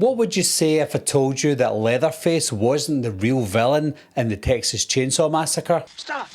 What would you say if I told you that Leatherface wasn't the real villain in the Texas Chainsaw Massacre? Stop!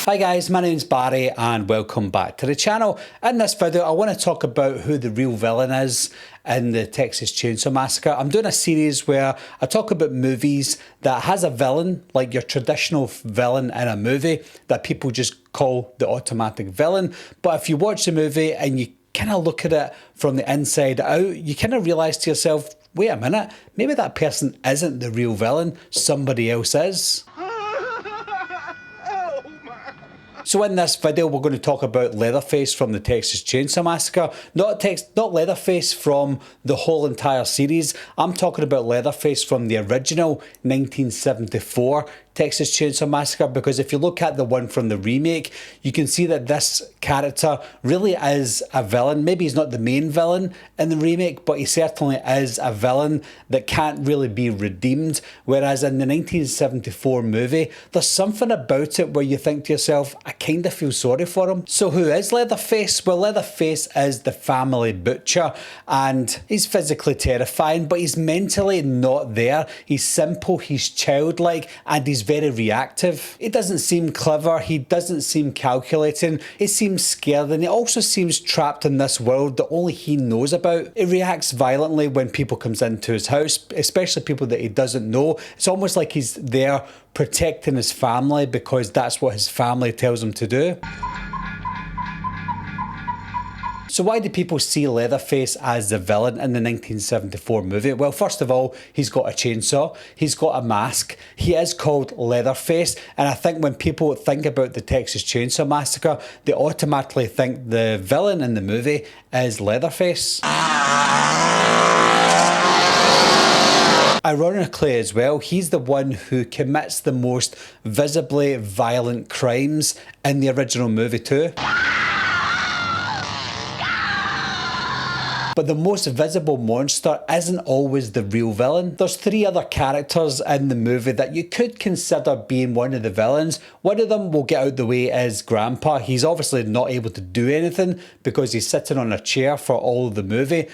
Hi guys, my name's Barry and welcome back to the channel. In this video I want to talk about who the real villain is in the Texas Chainsaw Massacre. I'm doing a series where I talk about movies that has a villain, like your traditional villain in a movie that people just call the automatic villain. But if you watch the movie and you kind of look at it from the inside out, you kind of realise to yourself, wait a minute, maybe that person isn't the real villain, somebody else is. So in this video, we're going to talk about Leatherface from the Texas Chainsaw Massacre. Not Leatherface from the whole entire series. I'm talking about Leatherface from the original 1974 Texas Chainsaw Massacre, because if you look at the one from the remake, you can see that this character really is a villain. Maybe he's not the main villain in the remake, but he certainly is a villain that can't really be redeemed. Whereas in the 1974 movie, there's something about it where you think to yourself, I kind of feel sorry for him. So who is Leatherface? Well, Leatherface is the family butcher, and he's physically terrifying, but he's mentally not there. He's simple, he's childlike, and he's very reactive. He doesn't seem clever, he doesn't seem calculating, he seems scared, and he also seems trapped in this world that only he knows about. He reacts violently when people comes into his house, especially people that he doesn't know. It's almost like he's there protecting his family because that's what his family tells him to do. So why do people see Leatherface as the villain in the 1974 movie? Well, first of all, he's got a chainsaw, he's got a mask, he is called Leatherface, and I think when people think about the Texas Chainsaw Massacre, they automatically think the villain in the movie is Leatherface. Ironically as well, he's the one who commits the most visibly violent crimes in the original movie too. But the most visible monster isn't always the real villain. There's three other characters in the movie that you could consider being one of the villains. One of them, we'll get out the way, is Grandpa. He's obviously not able to do anything because he's sitting on a chair for all of the movie.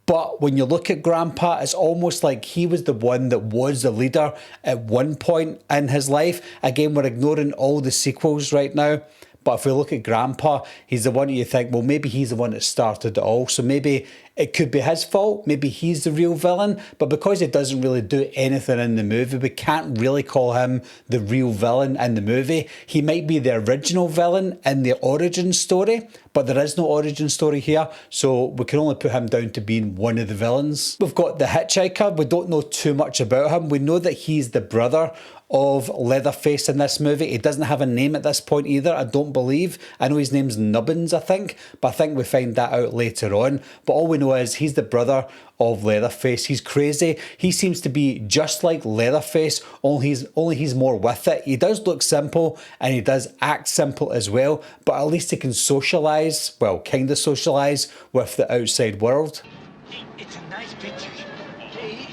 But when you look at Grandpa, it's almost like he was the one that was the leader at one point in his life. Again, we're ignoring all the sequels right now. But if we look at Grandpa, he's the one that you think, well, maybe he's the one that started it all. So maybe it could be his fault. Maybe he's the real villain. But because he doesn't really do anything in the movie, we can't really call him the real villain in the movie. He might be the original villain in the origin story, but there is no origin story here. So we can only put him down to being one of the villains. We've got the Hitchhiker. We don't know too much about him. We know that he's the brother of Leatherface in this movie. He doesn't have a name at this point either, I don't believe. I know his name's Nubbins, I think, but I think we find that out later on. But all we know is he's the brother of Leatherface. He's crazy. He seems to be just like Leatherface, only he's more with it. He does look simple and he does act simple as well, but at least he can socialise, well, kind of socialise with the outside world. It's a nice picture.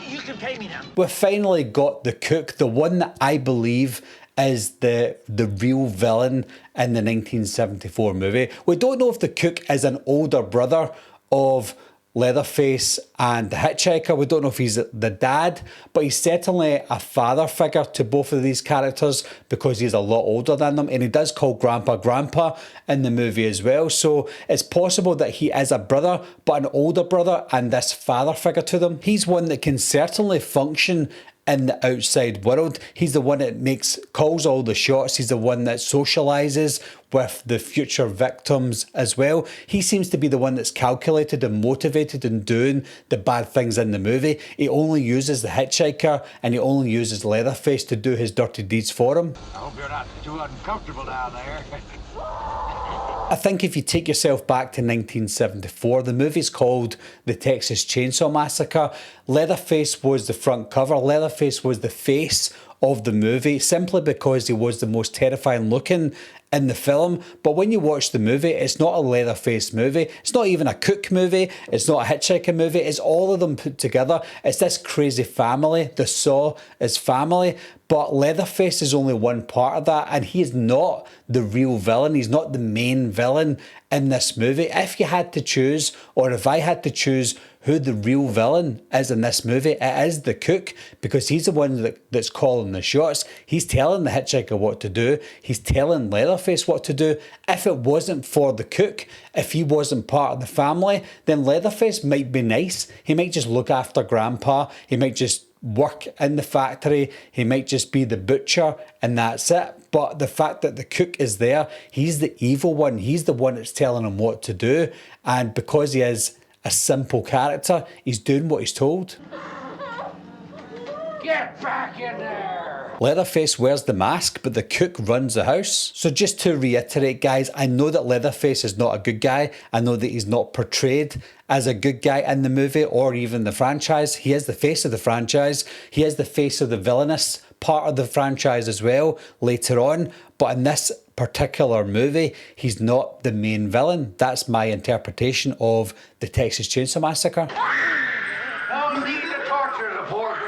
You can pay me now. We've finally got the cook, the one that I believe is the real villain in the 1974 movie. We don't know if the cook is an older brother of Leatherface and the Hitchhiker. We don't know if he's the dad, but he's certainly a father figure to both of these characters because he's a lot older than them, and he does call Grandpa Grandpa in the movie as well. So it's possible that he is a brother, but an older brother and this father figure to them. He's one that can certainly function in the outside world. He's the one that calls all the shots. He's the one that socializes with the future victims as well. He seems to be the one that's calculated and motivated in doing the bad things in the movie. He only uses the Hitchhiker and he only uses Leatherface to do his dirty deeds for him. I hope you're not too uncomfortable down there. I think if you take yourself back to 1974, the movie's called The Texas Chainsaw Massacre. Leatherface was the front cover. Leatherface was the face of the movie simply because he was the most terrifying looking in the film. But when you watch the movie, it's not a Leatherface movie. It's not even a Cook movie. It's not a Hitchhiker movie. It's all of them put together. It's this crazy family. The Saw is family. But Leatherface is only one part of that, and he is not the real villain. He's not the main villain in this movie. If you had to choose, or if I had to choose who the real villain is in this movie, it is the Cook, because he's the one that's calling the shots. He's telling the Hitchhiker what to do. He's telling Leatherface what to do. If it wasn't for the Cook, if he wasn't part of the family, then Leatherface might be nice. He might just look after Grandpa. He might just work in the factory. He might just be the butcher, and that's it. But the fact that the Cook is there, he's the evil one. He's the one that's telling him what to do. And because he is a simple character, he's doing what he's told. Get back in there! Leatherface wears the mask, but the Cook runs the house. So just to reiterate, guys, I know that Leatherface is not a good guy. I know that he's not portrayed as a good guy in the movie or even the franchise. He is the face of the franchise. He is the face of the villainous part of the franchise as well later on. But in this particular movie, he's not the main villain. That's my interpretation of the Texas Chainsaw Massacre. No need to torture the poor girl.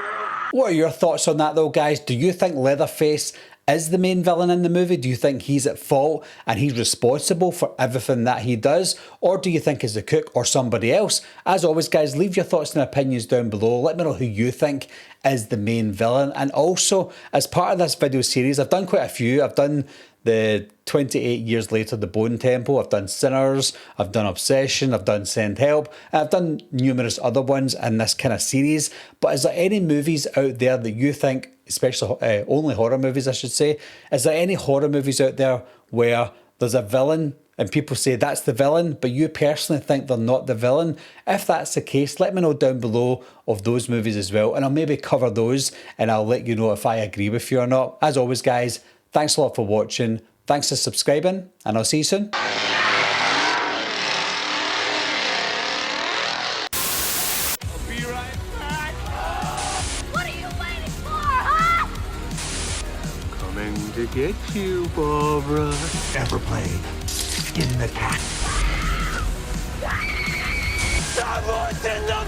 What are your thoughts on that though, guys? Do you think Leatherface is the main villain in the movie? Do you think he's at fault and he's responsible for everything that he does? Or do you think it's the Cook or somebody else? As always, guys, leave your thoughts and opinions down below. Let me know who you think is the main villain. And also, as part of this video series, I've done quite a few. I've done the 28 Years Later, The Bone Temple. I've done Sinners. I've done Obsession. I've done Send Help. And I've done numerous other ones in this kind of series. But is there any movies out there that you think, especially only horror movies, I should say, is there any horror movies out there where there's a villain and people say that's the villain, but you personally think they're not the villain? If that's the case, let me know down below of those movies as well, and I'll maybe cover those and I'll let you know if I agree with you or not. As always, guys, thanks a lot for watching. Thanks for subscribing, and I'll see you soon. To get you, Barbara. Ever played Skin the Cat? Someone's in the